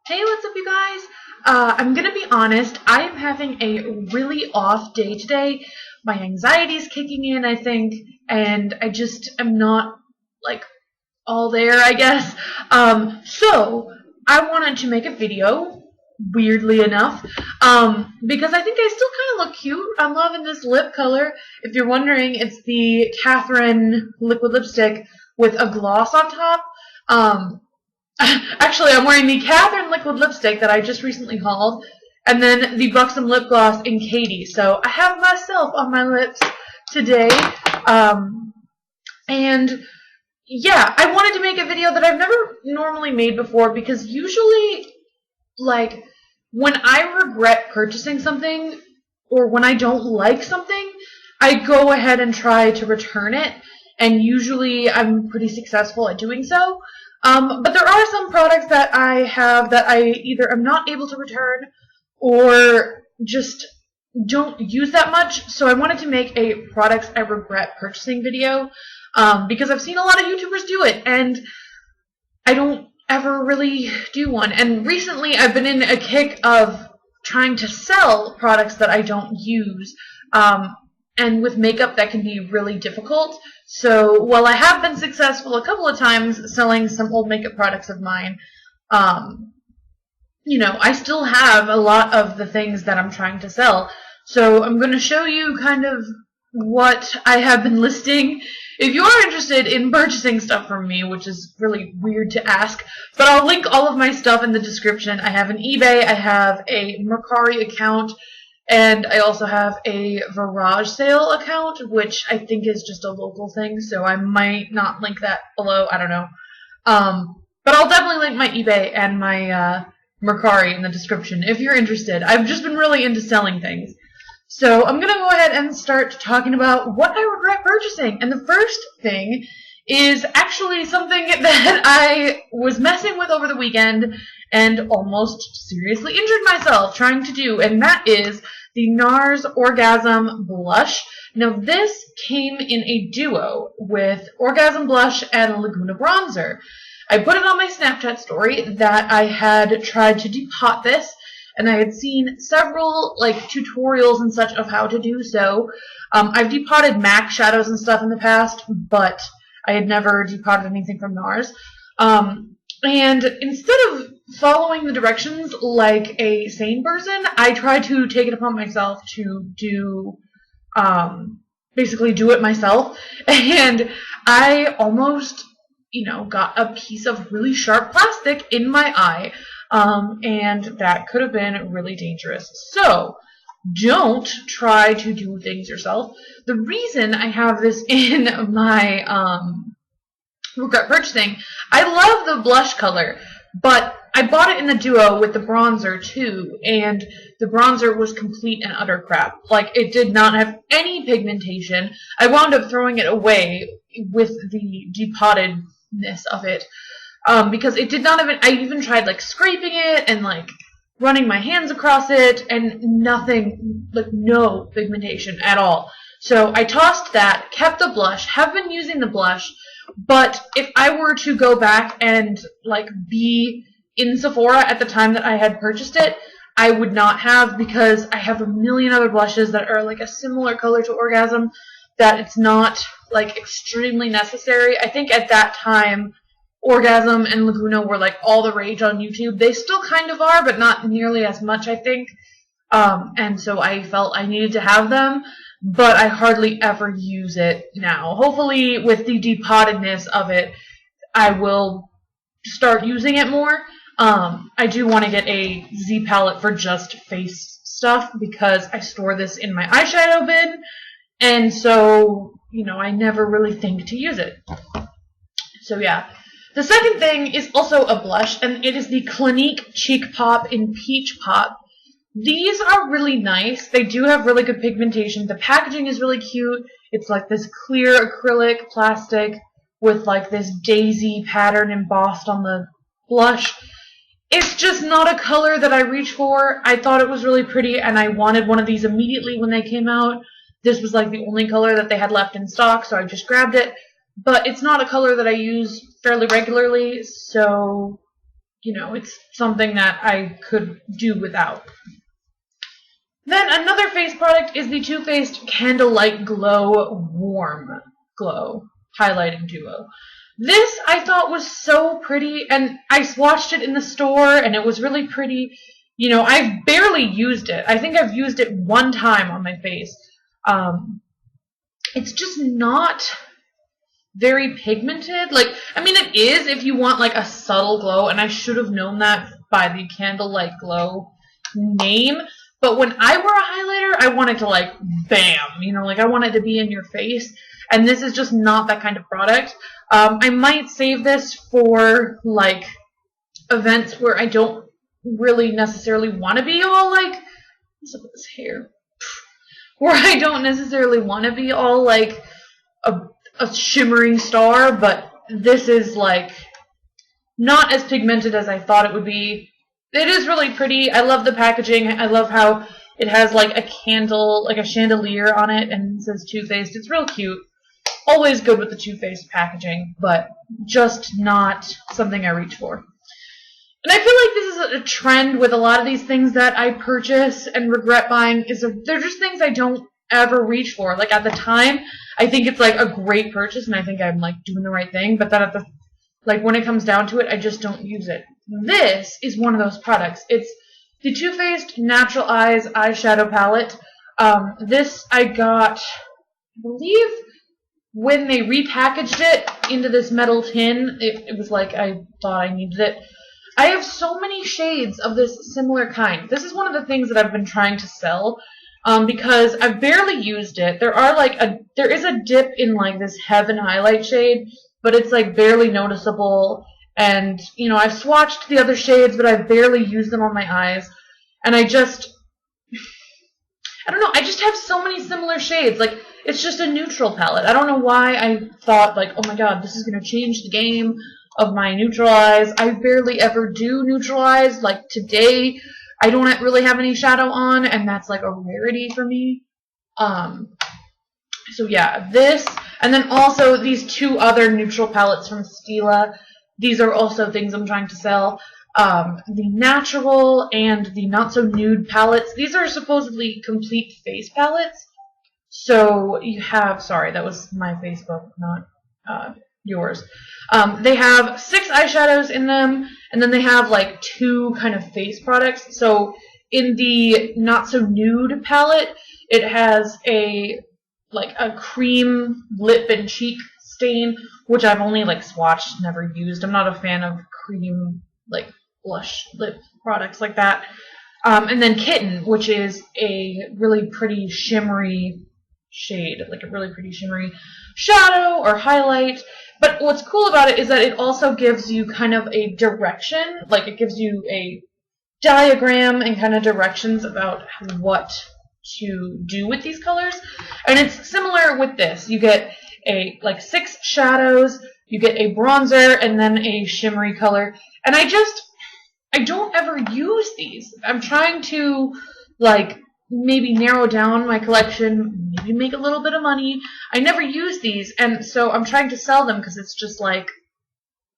Hey, what's up, you guys? I'm gonna be honest, I am having a really off day today. My anxiety's kicking in, I think, and I just am not, like, all there, I guess. So, I wanted to make a video, weirdly enough, because I think I still kind of look cute. I'm loving this lip color. If you're wondering, it's the Catherine liquid lipstick with a gloss on top. Actually, I'm wearing the Catherine liquid lipstick that I just recently hauled, and then the Buxom lip gloss in Katie. So I have myself on my lips today. And yeah, I wanted to make a video that I've never normally made before because usually, like, when I regret purchasing something or when I don't like something, I go ahead and try to return it, and usually I'm pretty successful at doing so. But there are some products that I have that I either am not able to return or just don't use that much. So I wanted to make a products I regret purchasing video because I've seen a lot of YouTubers do it, and I don't ever really do one. And recently I've been in a kick of trying to sell products that I don't use. And with makeup, that can be really difficult. So while I have been successful a couple of times selling some old makeup products of mine, I still have a lot of the things that I'm trying to sell. So I'm going to show you kind of what I have been listing. If you're interested in purchasing stuff from me, which is really weird to ask, but I'll link all of my stuff in the description. I have an eBay, I have a Mercari account, and I also have a Virage sale account, which I think is just a local thing, so I might not link that below. I don't know. But I'll definitely link my eBay and my Mercari in the description if you're interested. I've just been really into selling things. So I'm going to go ahead and start talking about what I regret purchasing. And the first thing is actually something that I was messing with over the weekend and almost seriously injured myself trying to do, and that is the NARS Orgasm Blush. Now, this came in a duo with Orgasm Blush and Laguna Bronzer. I put it on my Snapchat story that I had tried to depot this, and I had seen several tutorials and such of how to do so. I've depotted MAC shadows and stuff in the past, but I had never depotted anything from NARS. And instead of following the directions like a sane person, I tried to take it upon myself to do, basically do it myself. And I almost, got a piece of really sharp plastic in my eye. And that could have been really dangerous. So, don't try to do things yourself. The reason I have this in my, regret purchasing, I love the blush color, but I bought it in the duo with the bronzer too, and the bronzer was complete and utter crap. Like, it did not have any pigmentation. I wound up throwing it away with the depottedness of it, because it did not even, I even tried scraping it and running my hands across it, and nothing, no pigmentation at all. So I tossed that, kept the blush, have been using the blush, but if I were to go back and be in Sephora at the time that I had purchased it, I would not have, because I have a million other blushes that are a similar color to Orgasm, that it's not extremely necessary. I think at that time Orgasm and Laguna were all the rage on YouTube. They still kind of are, but not nearly as much, I think. And so I felt I needed to have them, but I hardly ever use it now. Hopefully, with the depottedness of it, I will start using it more. I do want to get a Z palette for just face stuff because I store this in my eyeshadow bin, and so, I never really think to use it. So yeah. The second thing is also a blush, and it is the Clinique Cheek Pop in Peach Pop. These are really nice. They do have really good pigmentation. The packaging is really cute. It's this clear acrylic plastic with this daisy pattern embossed on the blush. It's just not a color that I reach for. I thought it was really pretty, and I wanted one of these immediately when they came out. This was the only color that they had left in stock, so I just grabbed it. But it's not a color that I use fairly regularly, so you know, it's something that I could do without. Then another face product is the Too Faced Candlelight Glow Warm Glow Highlighting Duo. This I thought was so pretty, and I swatched it in the store, and it was really pretty. You know, I've barely used it. I think I've used it one time on my face. It's just not very pigmented. Like, I mean, it is if you want like a subtle glow, and I should have known that by the Candlelight Glow name. But when I wear a highlighter, I want it to like bam, you know, like I want it to be in your face. And this is just not that kind of product. I might save this for like events where I don't really necessarily want to be all like, what's up with this hair? Where I don't necessarily want to be all like a shimmering star, but this is like not as pigmented as I thought it would be. It is really pretty. I love the packaging. I love how it has like a candle, like a chandelier on it, and it says Too Faced. It's real cute. Always good with the Too Faced packaging, but just not something I reach for. And I feel like this is a trend with a lot of these things that I purchase and regret buying. They're just things I don't ever reach for. Like at the time, I think it's like a great purchase, and I think I'm like doing the right thing. But then when it comes down to it, I just don't use it. This is one of those products. It's the Too Faced Natural Eyes eyeshadow palette. This I got, I believe, when they repackaged it into this metal tin. It was like I thought I needed it. I have so many shades of this similar kind. This is one of the things that I've been trying to sell because I've barely used it. There is a dip in like this Heaven highlight shade, but it's like barely noticeable. And, you know, I've swatched the other shades, but I've barely used them on my eyes. And I don't know, I just have so many similar shades. Like, it's just a neutral palette. I don't know why I thought, like, oh my god, this is going to change the game of my neutral eyes. I barely ever do neutral eyes. Like, today, I don't really have any shadow on, and that's, like, a rarity for me. So, yeah, this, and then also these two other neutral palettes from Stila. These are also things I'm trying to sell. The natural and the not so nude palettes. These are supposedly complete face palettes. So you have, sorry, that was my Facebook, not yours. They have 6 eyeshadows in them, and then they have like 2 kind of face products. So in the not so nude palette, it has a cream lip and cheek stain, which I've only like swatched, never used. I'm not a fan of cream like blush lip products like that. And then Kitten, which is a really pretty shimmery shade, like a really pretty shimmery shadow or highlight. But what's cool about it is that it also gives you kind of a direction, like it gives you a diagram and kind of directions about what to do with these colors. And it's similar with this. You get like 6 shadows, you get a bronzer, and then a shimmery color. And I don't ever use these. I'm trying to like maybe narrow down my collection, maybe make a little bit of money. I never use these, and so I'm trying to sell them because it's just like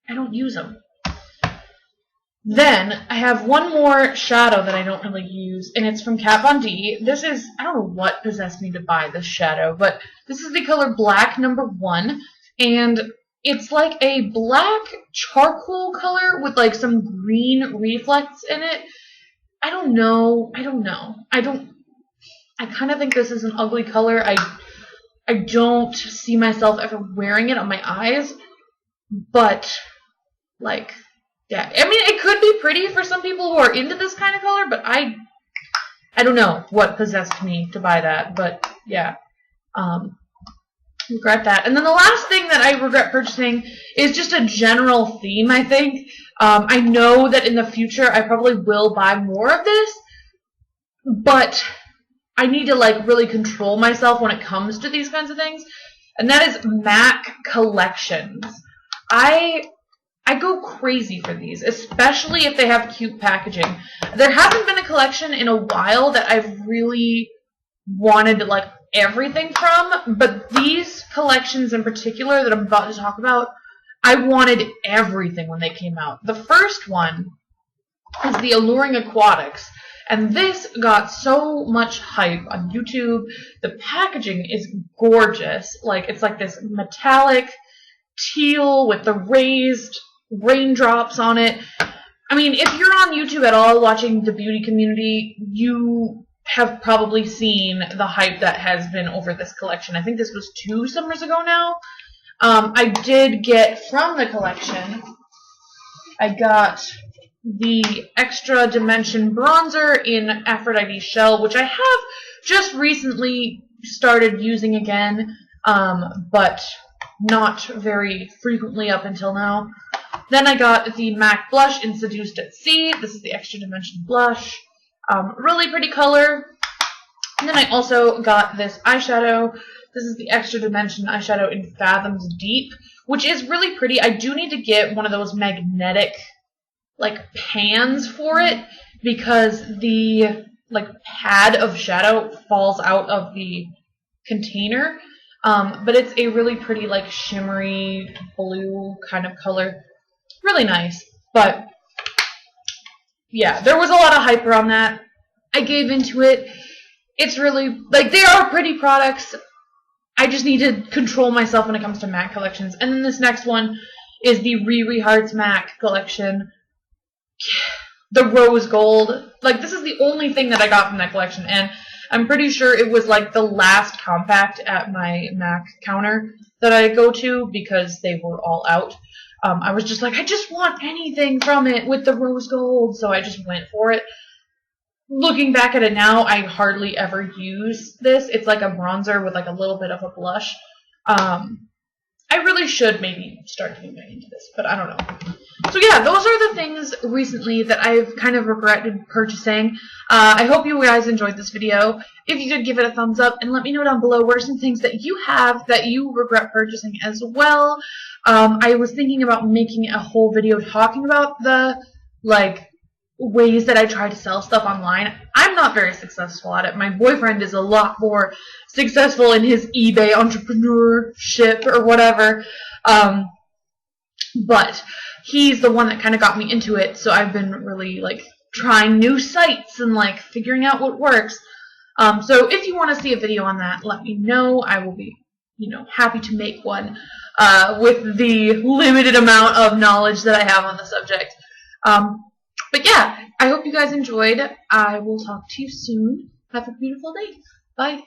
I don't use them. Then I have one more shadow that I don't really use, and it's from Kat Von D. This is, I don't know what possessed me to buy this shadow, but this is the color Black No. 1, and it's like a black charcoal color with like some green reflex in it. I don't know. I kind of think this is an ugly color. I don't see myself ever wearing it on my eyes, but like, yeah, I mean, it could be pretty for some people who are into this kind of color, but I don't know what possessed me to buy that, but yeah, regret that. And then the last thing that I regret purchasing is just a general theme, I think. I know that in the future I probably will buy more of this, but I need to like really control myself when it comes to these kinds of things, and that is MAC collections. I go crazy for these, especially if they have cute packaging. There hasn't been a collection in a while that I've really wanted like everything from, but these collections in particular that I'm about to talk about, I wanted everything when they came out. The first one is the Alluring Aquatics, and this got so much hype on YouTube. The packaging is gorgeous. Like, it's like this metallic teal with the raised raindrops on it. I mean, if you're on YouTube at all watching the beauty community, you have probably seen the hype that has been over this collection. I think this was 2 summers ago now. I did get from the collection, I got the Extra Dimension Bronzer in Aphrodite Shell, which I have just recently started using again, but not very frequently up until now. Then I got the MAC Blush in Seduced at Sea. This is the Extra Dimension Blush. Really pretty color. And then I also got this eyeshadow. This is the Extra Dimension eyeshadow in Fathoms Deep, which is really pretty. I do need to get one of those magnetic, like, pans for it, because the, like, pad of shadow falls out of the container. But it's a really pretty, like, shimmery blue kind of color. Really nice. But yeah, there was a lot of hype around that. I gave into it. It's really, like, they are pretty products. I just need to control myself when it comes to MAC collections. And then this next one is the Riri Hearts MAC collection. The rose gold. Like, this is the only thing that I got from that collection. And I'm pretty sure it was, like, the last compact at my MAC counter that I go to because they were all out. I was just like, I just want anything from it with the rose gold, so I just went for it. Looking back at it now, I hardly ever use this. It's like a bronzer with like a little bit of a blush. I really should maybe start getting back into this, but I don't know. So yeah, those are the things recently that I've kind of regretted purchasing. I hope you guys enjoyed this video. If you did, give it a thumbs up and let me know down below what are some things that you have that you regret purchasing as well. I was thinking about making a whole video talking about the, like, ways that I try to sell stuff online. I'm not very successful at it. My boyfriend is a lot more successful in his eBay entrepreneurship or whatever. But he's the one that kind of got me into it, so I've been really, like, trying new sites and, like, figuring out what works. So if you want to see a video on that, let me know. I will be, you know, happy to make one with the limited amount of knowledge that I have on the subject. But yeah, I hope you guys enjoyed. I will talk to you soon. Have a beautiful day. Bye.